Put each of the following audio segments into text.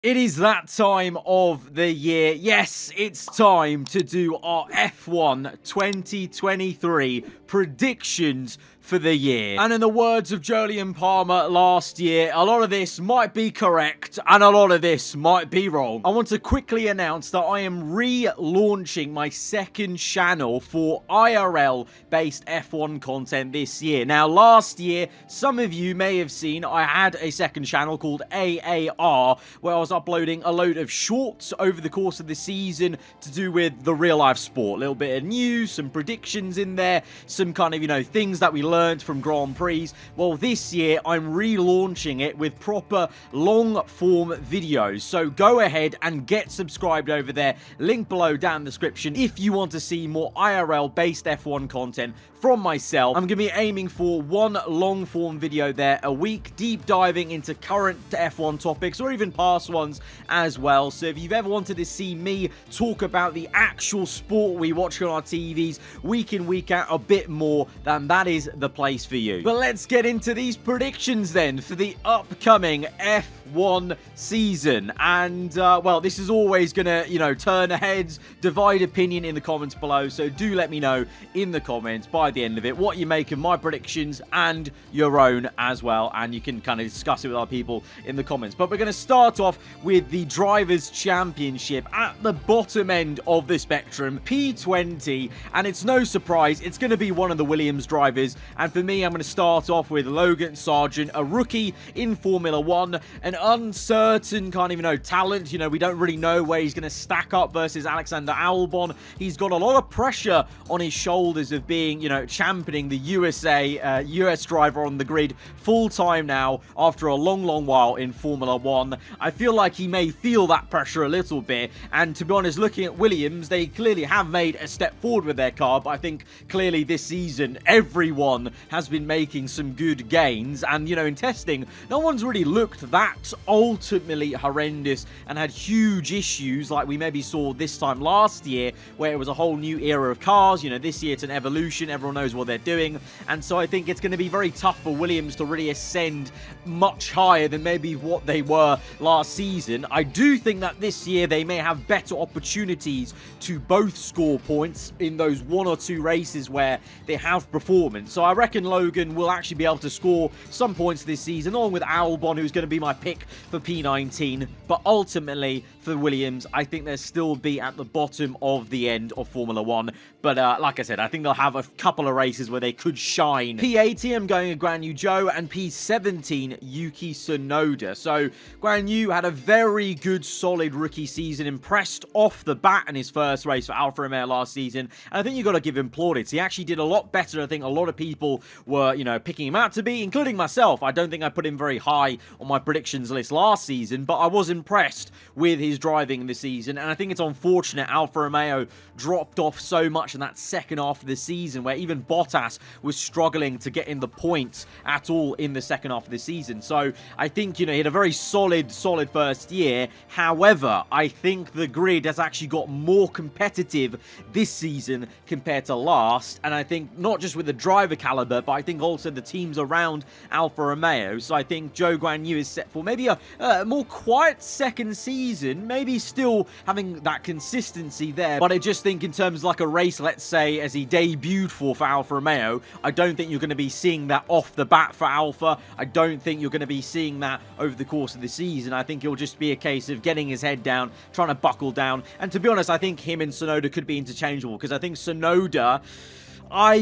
It is that time of the year. Yes, it's time to do our F1 2023 predictions for the year. And in the words of Jolyon Palmer last year, a lot of this might be correct and a lot of this might be wrong. I want to quickly announce that I am relaunching my second channel for IRL-based F1 content this year. Now, last year, some of you may have seen I had a second channel called AAR, where I was uploading a load of shorts over the course of the season to do with the real-life sport. A little bit of news, some predictions in there, some kind of, things that we learned from Grand Prix. Well, this year, I'm relaunching it with proper long-form videos. So go ahead and get subscribed over there. Link below down in the description if you want to see more IRL-based F1 content from myself. I'm going to be aiming for one long-form video there a week, deep diving into current F1 topics or even past ones as well. So if you've ever wanted to see me talk about the actual sport we watch on our TVs week in, week out a bit more, then that is the place for you. But let's get into these predictions then for the upcoming F1 season. And, well, this is always going to, turn heads, divide opinion in the comments below. So do let me know in the comments by the end of it what you make of my predictions and your own as well, and you can kind of discuss it with other people in the comments. But we're going to start off with the Drivers' Championship at the bottom end of the spectrum, P20, and it's no surprise it's going to be one of the Williams drivers. And for me, I'm going to start off with Logan Sargent, a rookie in Formula 1, an uncertain kind of, talent. We don't really know where he's going to stack up versus Alexander Albon. He's got a lot of pressure on his shoulders of being, championing the US driver on the grid full-time now after a long while in Formula 1. I feel like he may feel that pressure a little bit, and to be honest, looking at Williams, they clearly have made a step forward with their car, but I think clearly this season everyone has been making some good gains, and in testing, no one's really looked that ultimately horrendous and had huge issues like we maybe saw this time last year, where it was a whole new era of cars. This year it's an evolution, everyone knows what they're doing, and so I think it's going to be very tough for Williams to really ascend much higher than maybe what they were last season. I do think that this year they may have better opportunities to both score points in those one or two races where they have performance. So I reckon Logan will actually be able to score some points this season, along with Albon, who's going to be my pick for P19. But ultimately, for Williams, I think they'll still be at the bottom of the end of Formula 1. But like I said, I think they'll have a couple of races where they could shine. P18, I'm going with Guan Yu Zhou, and P17, Yuki Tsunoda. So Guan Yu had a very good, solid rookie season, impressed off the bat in his first race for Alfa Romeo last season, and I think you've got to give him plaudits. He actually did a lot better than I think a lot of people were, picking him out to be, including myself. I don't think I put him very high on my predictions list last season, but I was impressed with his driving this season, and I think it's unfortunate Alfa Romeo dropped off so much in that second half of the season, where even Bottas was struggling to get in the points at all in the second half of the season. So I think, he had a very solid first year. However, I think the grid has actually got more competitive this season compared to last, and I think not just with the driver caliber, but I think also the teams around Alfa Romeo. So I think Zhou Guan Yu is set for maybe a more quiet second season, maybe still having that consistency there, but I just think in terms of like a race, let's say, as he debuted for Alfa Romeo, I don't think you're going to be seeing that off the bat for Alfa. I don't think you're going to be seeing that over the course of the season. I think it'll just be a case of getting his head down, trying to buckle down, and to be honest, I think him and Tsunoda could be interchangeable, because I think Tsunoda,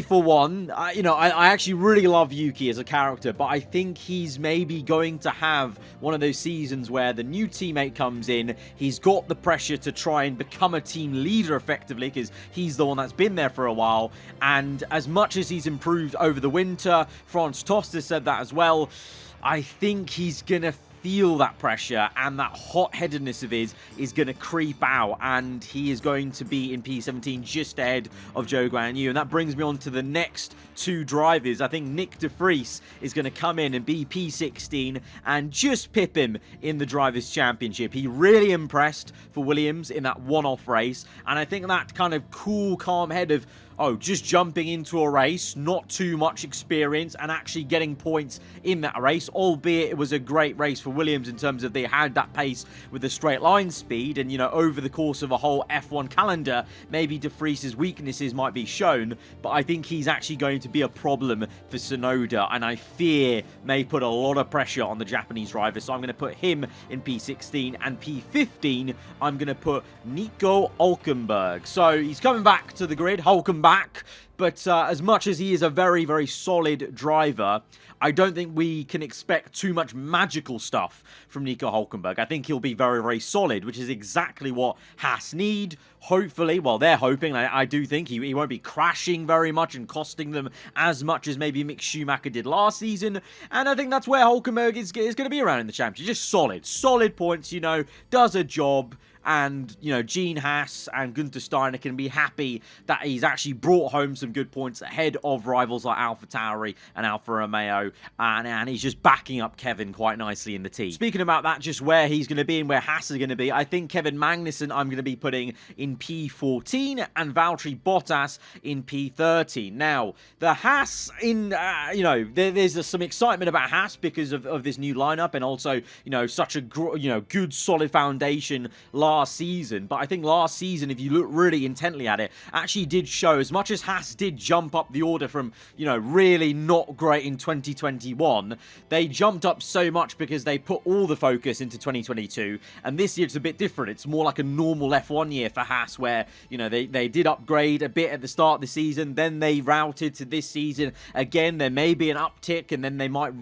for one, I actually really love Yuki as a character, but I think he's maybe going to have one of those seasons where the new teammate comes in, he's got the pressure to try and become a team leader effectively, because he's the one that's been there for a while, and as much as he's improved over the winter, Franz Tost has said that as well, I think he's going to feel that pressure, and that hot-headedness of his is going to creep out, and he is going to be in P17 just ahead of Zhou Guan Yu. And that brings me on to the next two drivers. I think Nick de Vries is going to come in and be P16 and just pip him in the Drivers' Championship. He really impressed for Williams in that one-off race, and I think that kind of cool, calm head of just jumping into a race, not too much experience, and actually getting points in that race, albeit it was a great race for Williams in terms of they had that pace with the straight line speed, and, over the course of a whole F1 calendar, maybe De Vries's weaknesses might be shown, but I think he's actually going to be a problem for Tsunoda, and I fear may put a lot of pressure on the Japanese driver, so I'm going to put him in P16, and P15, I'm going to put Nico Hülkenberg. So he's coming back to the grid, Hulkenback, but as much as he is a very, very solid driver, I don't think we can expect too much magical stuff from Nico Hülkenberg. I think he'll be very, very solid, which is exactly what Haas need. Hopefully, well, they're hoping. I do think he won't be crashing very much and costing them as much as maybe Mick Schumacher did last season. And I think that's where Hülkenberg is going to be around in the championship. Just solid. Solid points, does a job. And, Gene Haas and Günther Steiner can be happy that he's actually brought home some good points ahead of rivals like AlphaTauri and Alfa Romeo. And he's just backing up Kevin quite nicely in the team. Speaking about that, just where he's going to be and where Haas is going to be, I think Kevin Magnussen I'm going to be putting in P14 and Valtteri Bottas in P13. Now, the Haas in, there's some excitement about Haas because of this new lineup and also, such a, good solid foundation last season. But I think last season, if you look really intently at it, actually did show, as much as Haas did jump up the order from, really not great in 2021, they jumped up so much because they put all the focus into 2022. And this year it's a bit different. It's more like a normal F1 year for Haas where, they did upgrade a bit at the start of the season, then they routed to this season. Again, there may be an uptick and then they might,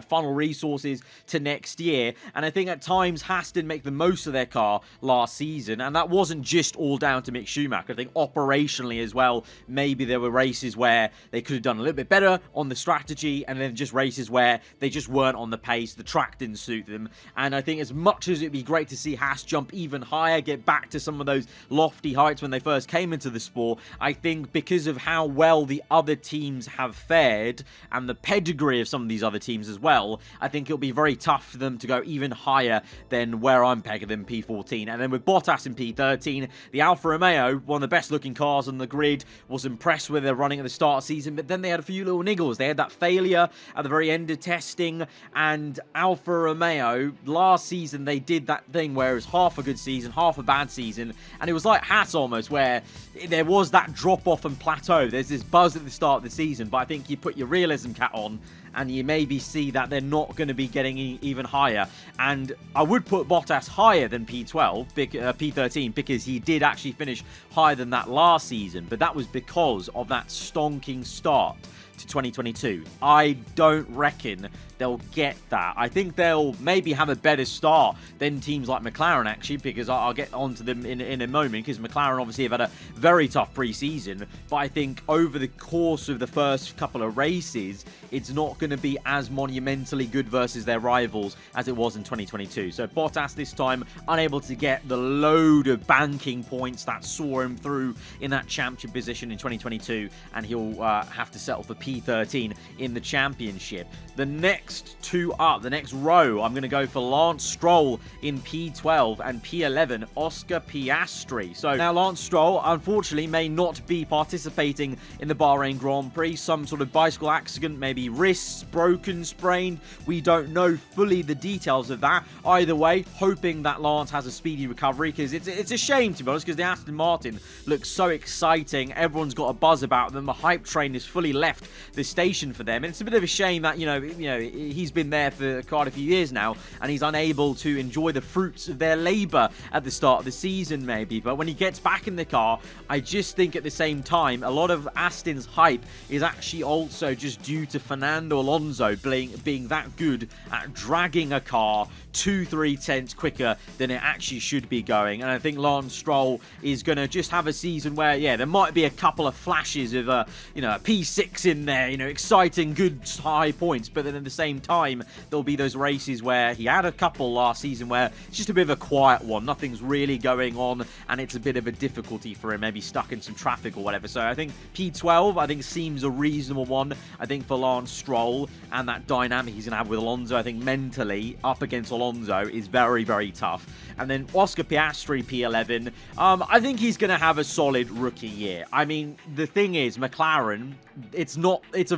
funnel resources to next year. And I think at times Haas didn't make the most of their car last season, and that wasn't just all down to Mick Schumacher. I think operationally as well, maybe there were races where they could have done a little bit better on the strategy, and then just races where they just weren't on the pace, the track didn't suit them. And I think as much as it'd be great to see Haas jump even higher, get back to some of those lofty heights when they first came into the sport, I think because of how well the other teams have fared and the pedigree of some of these other teams as well, I think it'll be very tough for them to go even higher than where I'm pegging them, P14. And then with Bottas in P13, the Alfa Romeo, one of the best looking cars on the grid, was impressed with their running at the start of the season, but then they had a few little niggles. They had that failure at the very end of testing, and Alfa Romeo, last season, they did that thing where it was half a good season, half a bad season, and it was like Haas almost, where there was that drop off and plateau. There's this buzz at the start of the season, but I think you put your realism cap on, and you maybe see that they're not going to be getting even higher. And I would put Bottas higher than P13, because he did actually finish higher than that last season, but that was because of that stonking start to 2022. I don't reckon they'll get that. I think they'll maybe have a better start than teams like McLaren, actually, because I'll get onto them in a moment, because McLaren obviously have had a very tough pre-season, but I think over the course of the first couple of races, it's not going to be as monumentally good versus their rivals as it was in 2022. So Bottas this time unable to get the load of banking points that saw him through in that championship position in 2022, and he'll have to settle for P13 in the championship. The next two up, the next row, I'm going to go for Lance Stroll in P12 and P11, Oscar Piastri. So now Lance Stroll, unfortunately, may not be participating in the Bahrain Grand Prix. Some sort of bicycle accident, maybe wrists broken, sprained. We don't know fully the details of that. Either way, hoping that Lance has a speedy recovery, because it's a shame, to be honest, because the Aston Martin looks so exciting. Everyone's got a buzz about them. The hype train has fully left the station for them, and it's a bit of a shame that he's been there for quite a few years now, and he's unable to enjoy the fruits of their labour at the start of the season, maybe. But when he gets back in the car, I just think at the same time, a lot of Aston's hype is actually also just due to Fernando Alonso being that good at dragging a car 2-3 tenths quicker than it actually should be going. And I think Lance Stroll is going to just have a season where, yeah, there might be a couple of flashes of a P6 in there, you know, exciting, good, high points. But then at the same time, there'll be those races where he had a couple last season where it's just a bit of a quiet one. Nothing's really going on, and it's a bit of a difficulty for him, maybe stuck in some traffic or whatever. So I think P12, I think, seems a reasonable one. I think for Lance Stroll and that dynamic he's going to have with Alonso, I think mentally up against Alonso is very, very tough. And then Oscar Piastri, P11, I think he's going to have a solid rookie year. I mean, the thing is, McLaren, it's a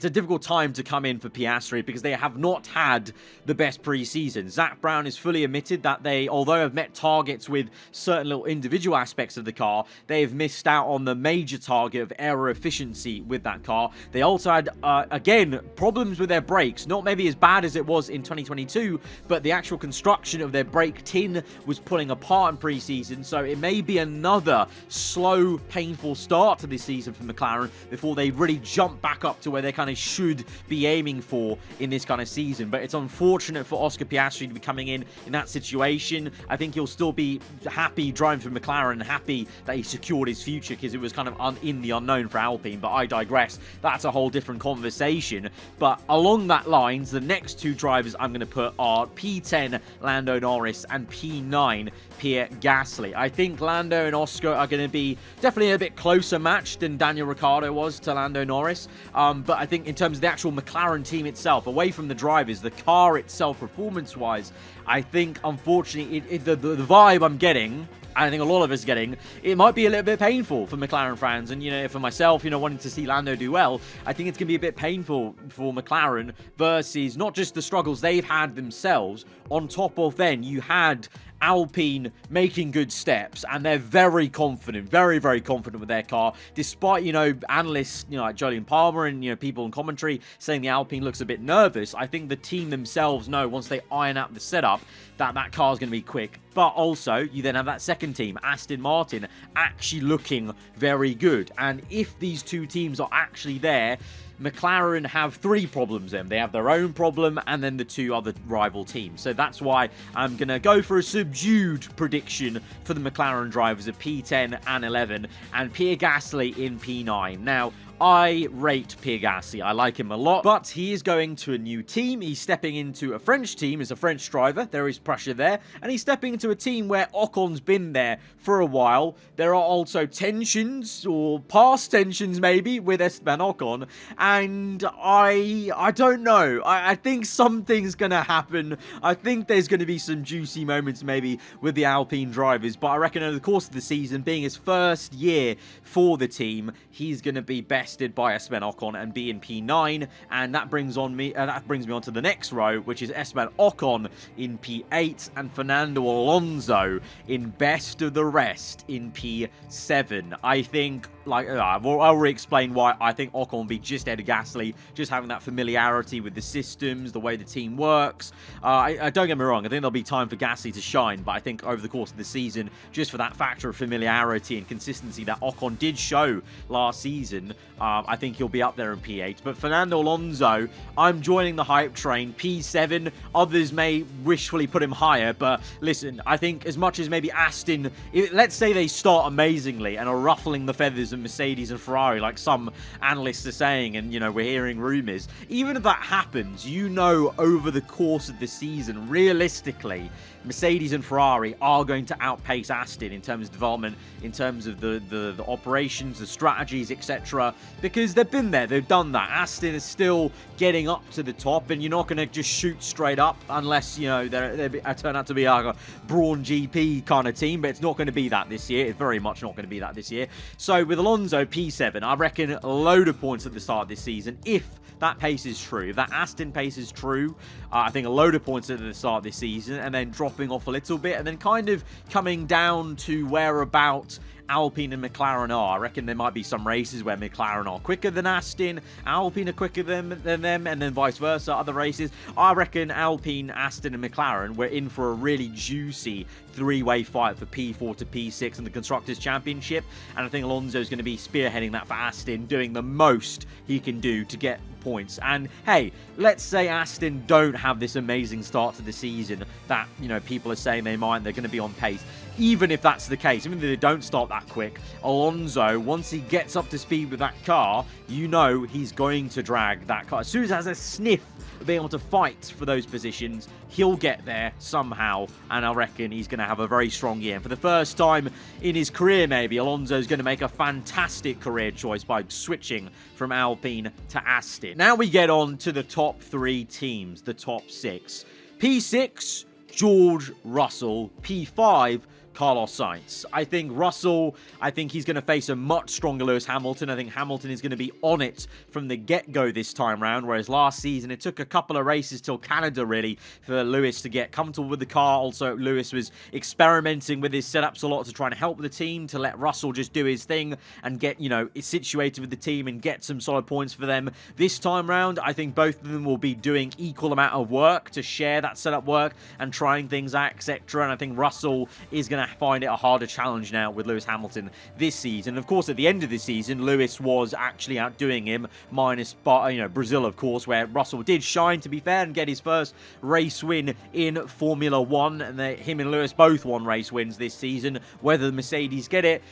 difficult time to come in for Piastri because they have not had the best preseason. Zach Brown has fully admitted that they, although have met targets with certain little individual aspects of the car, they have missed out on the major target of aero efficiency with that car. They also had, again, problems with their brakes. Not maybe as bad as it was in 2022, but the actual construction of their brake tin was pulling apart in preseason. So it may be another slow, painful start to this season for McLaren before they really jump back up to where they kind of should be aiming for in this kind of season. But it's unfortunate for Oscar Piastri to be coming in that situation. I think he'll still be happy driving for McLaren, happy that he secured his future because it was kind of in the unknown for Alpine. But I digress. That's a whole different conversation. But along that lines, the next two drivers I'm going to put are P10 Lando Norris and P9 Pierre Gasly. I think Lando and Oscar are going to be definitely a bit closer matched than Daniel Ricciardo was to Lando Norris. But I think in terms of the actual McLaren team itself, away from the drivers, the car itself, performance-wise, I think, unfortunately, the vibe I'm getting, I think a lot of us getting, it might be a little bit painful for McLaren fans. And, you know, for myself, you know, wanting to see Lando do well, I think it's going to be a bit painful for McLaren versus not just the struggles they've had themselves. On top of then, you had Alpine making good steps, and they're very confident, very, very confident with their car, despite, you know, analysts, you know, like Jolyon Palmer and, you know, people in commentary saying the Alpine looks a bit nervous. I think the team themselves know once they iron out the setup that car is going to be quick. But also, you then have that second team, Aston Martin, actually looking very good. And if these two teams are actually there, McLaren have three problems then. They have their own problem and then the two other rival teams. So that's why I'm going to go for a subdued prediction for the McLaren drivers of P10 and 11 and Pierre Gasly in P9. Now, I rate Pierre Gasly. I like him a lot, but he is going to a new team. He's stepping into a French team as a French driver. There is pressure there. And he's stepping into a team where Ocon's been there for a while. There are also tensions, or past tensions maybe, with Esteban Ocon. And I don't know. I think something's going to happen. I think there's going to be some juicy moments maybe with the Alpine drivers. But I reckon over the course of the season, being his first year for the team, he's going to be bested by Esteban Ocon and be in P9, and that brings me on to the next row, which is Esteban Ocon in P8 and Fernando Alonso in best of the rest in P7. I think, like, I've already explained why I think Ocon will be just ahead of Gasly, just having that familiarity with the systems, the way the team works. I don't get me wrong, I think there'll be time for Gasly to shine, but I think over the course of the season, just for that factor of familiarity and consistency that Ocon did show last season, I think he'll be up there in P8. But Fernando Alonso, I'm joining the hype train. P7, others may wishfully put him higher, but listen, I think as much as maybe Aston, let's say they start amazingly and are ruffling the feathers of Mercedes and Ferrari, like some analysts are saying, and, you know, we're hearing rumours. Even if that happens, you know, over the course of the season, realistically, Mercedes and Ferrari are going to outpace Aston in terms of development, in terms of the operations, the strategies, etc. Because they've been there, they've done that. Aston is still getting up to the top, and you're not going to just shoot straight up unless, you know, they turn out to be like a Brawn GP kind of team, but it's not going to be that this year. It's very much not going to be that this year. So with Alonso, P7, I reckon a load of points at the start of this season, if that pace is true. If that Aston pace is true, I think a load of points at the start of this season, and then dropping off a little bit, and then kind of coming down to where about Alpine and McLaren are. I reckon there might be some races where McLaren are quicker than Aston, Alpine are quicker than them, and then vice versa, other races. I reckon Alpine, Aston, and McLaren, we're in for a really juicy three-way fight for P4 to P6 in the Constructors' Championship, and I think Alonso is going to be spearheading that for Aston, doing the most he can do to get points. And hey, let's say Aston don't have this amazing start to the season that, you know, people are saying they might, they're going to be on pace. Even if that's the case, even if they don't start that quick, Alonso, once he gets up to speed with that car, you know he's going to drag that car. As soon as he has a sniff of being able to fight for those positions, he'll get there somehow, and I reckon he's going to have a very strong year. And for the first time in his career, maybe, Alonso's going to make a fantastic career choice by switching from Alpine to Aston. Now we get on to the top 3 teams, the top 6. P6, George Russell. P5, Carlos Sainz. I think Russell, he's going to face a much stronger Lewis Hamilton. I think Hamilton is going to be on it from the get-go this time round, whereas last season it took a couple of races till Canada, really, for Lewis to get comfortable with the car. Also, Lewis was experimenting with his setups a lot to try and help the team, to let Russell just do his thing and get, you know, situated with the team and get some solid points for them. This time round, I think both of them will be doing equal amount of work to share that setup work and trying things out, etc. And I think Russell is going to find it a harder challenge now with Lewis Hamilton this season. Of course, at the end of the season, Lewis was actually outdoing him, minus, you know, Brazil, of course, where Russell did shine, to be fair, and get his first race win in Formula 1. And him and Lewis both won race wins this season. Whether the Mercedes get it,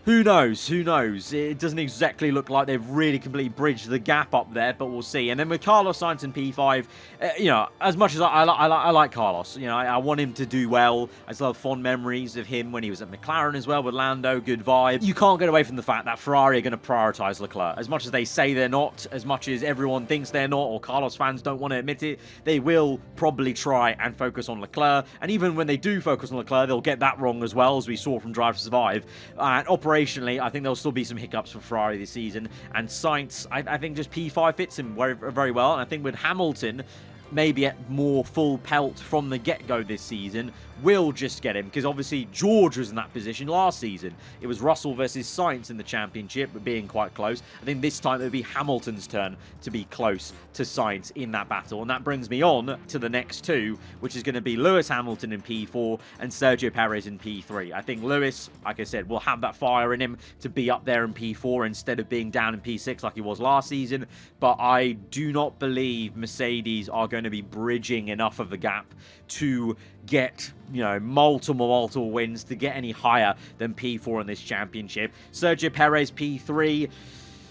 who knows? Who knows? It doesn't exactly look like they've really completely bridged the gap up there, but we'll see. And then with Carlos Sainz in P5, you know, as much as I like Carlos, you know, I want him to do well. I still have fond memories of him when he was at McLaren as well with Lando, good vibe. You can't get away from the fact that Ferrari are going to prioritise Leclerc. As much as they say they're not, as much as everyone thinks they're not, or Carlos fans don't want to admit it, they will probably try and focus on Leclerc. And even when they do focus on Leclerc, they'll get that wrong as well, as we saw from Drive to Survive. And operationally, I think there'll still be some hiccups for Ferrari this season. And Sainz, I think just P5 fits him very, very well. And I think with Hamilton, maybe at more full pelt from the get-go this season, will just get him, because obviously George was in that position last season. It was Russell versus Sainz in the championship, being quite close. I think this time it would be Hamilton's turn to be close to Sainz in that battle. And that brings me on to the next two, which is going to be Lewis Hamilton in P4 and Sergio Perez in P3. I think Lewis, like I said, will have that fire in him to be up there in P4 instead of being down in P6 like he was last season. But I do not believe Mercedes are going to be bridging enough of a gap to get, you know, multiple wins to get any higher than P4 in this championship. Sergio Perez P3,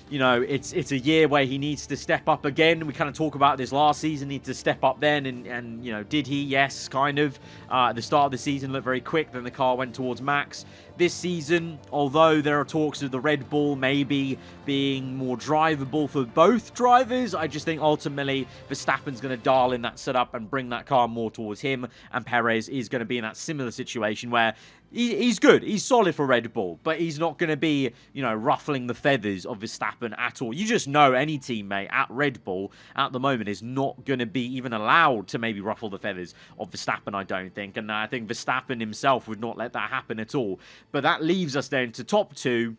you know, it's a year where he needs to step up again. We kind of talk about this last season, need to step up then, and you know, did he? Yes, kind of. At the start of the season looked very quick, then the car went towards Max. This season, although there are talks of the Red Bull maybe being more drivable for both drivers, I just think ultimately Verstappen's going to dial in that setup and bring that car more towards him, and Perez is going to be in that similar situation where he's good, he's solid for Red Bull, but he's not going to be, you know, ruffling the feathers of Verstappen at all. You just know any teammate at Red Bull at the moment is not going to be even allowed to maybe ruffle the feathers of Verstappen, I don't think, and I think Verstappen himself would not let that happen at all. But that leaves us then to top two.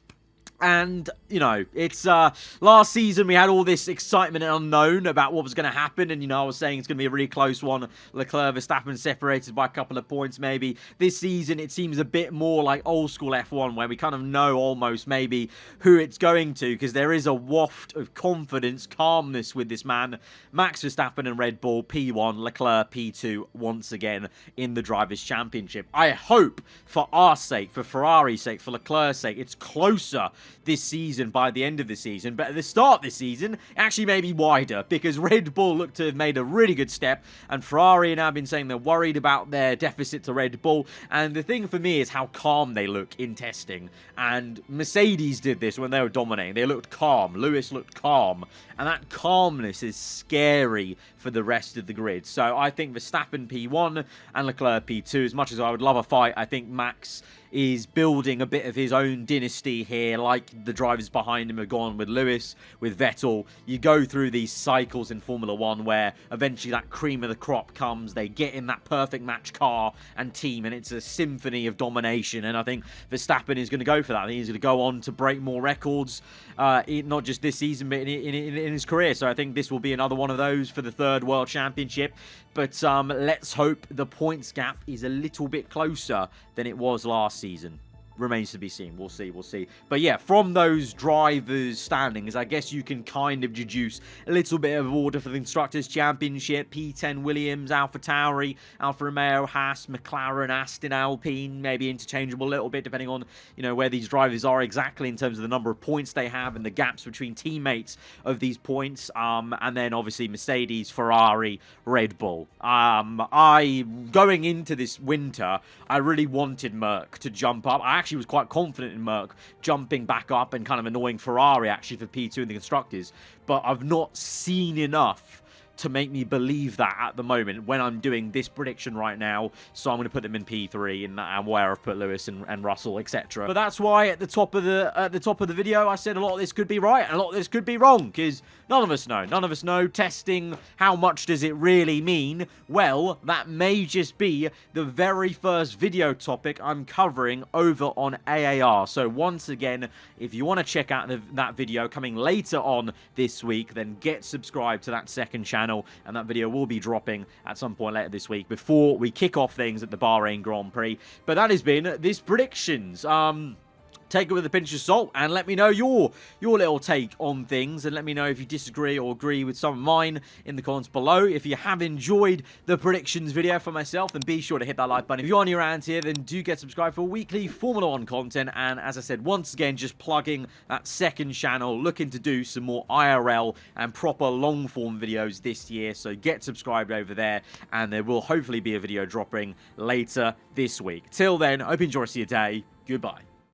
And, you know, it's last season we had all this excitement and unknown about what was going to happen. And, you know, I was saying it's going to be a really close one. Leclerc, Verstappen separated by a couple of points maybe. This season it seems a bit more like old school F1 where we kind of know almost maybe who it's going to, because there is a waft of confidence, calmness with this man. Max Verstappen and Red Bull P1, Leclerc P2 once again in the Drivers' Championship. I hope for our sake, for Ferrari's sake, for Leclerc's sake, it's closer this season by the end of the season, but at the start of this season, actually maybe wider, because Red Bull looked to have made a really good step, and Ferrari have now been saying they're worried about their deficit to Red Bull, and the thing for me is how calm they look in testing, and Mercedes did this when they were dominating. They looked calm. Lewis looked calm, and that calmness is scary for the rest of the grid. So I think Verstappen P1 and Leclerc P2, as much as I would love a fight, I think Max is building a bit of his own dynasty here, like the drivers behind him have gone with Lewis, with Vettel. You go through these cycles in Formula 1 where eventually that cream of the crop comes, they get in that perfect match car and team, and it's a symphony of domination, and I think Verstappen is going to go for that. I think he's going to go on to break more records, not just this season, but in his career. So I think this will be another one of those for the third World Championship. But let's hope the points gap is a little bit closer than it was last season. remains to be seen. We'll see, we'll see. But yeah, from those drivers' standings, I guess you can kind of deduce a little bit of order for the Constructors' Championship. P10 Williams, AlphaTauri, Alfa Romeo, Haas, McLaren, Aston, Alpine, maybe interchangeable a little bit depending on, you know, where these drivers are exactly in terms of the number of points they have and the gaps between teammates of these points. And then obviously Mercedes, Ferrari, Red Bull. Going into this winter, I really wanted Merc to jump up. I actually was quite confident in Merc jumping back up and kind of annoying Ferrari actually for P2 in the Constructors, but I've not seen enough to make me believe that at the moment when I'm doing this prediction right now. So I'm going to put them in P3 and where I've put Lewis and Russell, etc. But that's why at the top of the video I said a lot of this could be right and a lot of this could be wrong, because none of us know. None of us know. Testing, how much does it really mean? Well, that may just be the very first video topic I'm covering over on AAR. So once again, if you want to check out that video coming later on this week, then get subscribed to that second channel, and that video will be dropping at some point later this week before we kick off things at the Bahrain Grand Prix. But that has been this predictions. Take it with a pinch of salt and let me know your little take on things, and let me know if you disagree or agree with some of mine in the comments below. If you have enjoyed the predictions video for myself, then be sure to hit that like button. If you're new around here, then do get subscribed for weekly Formula 1 content. And as I said, once again, just plugging that second channel, looking to do some more IRL and proper long form videos this year. So get subscribed over there, and there will hopefully be a video dropping later this week. Till then, I hope you enjoy the rest of your day. Goodbye.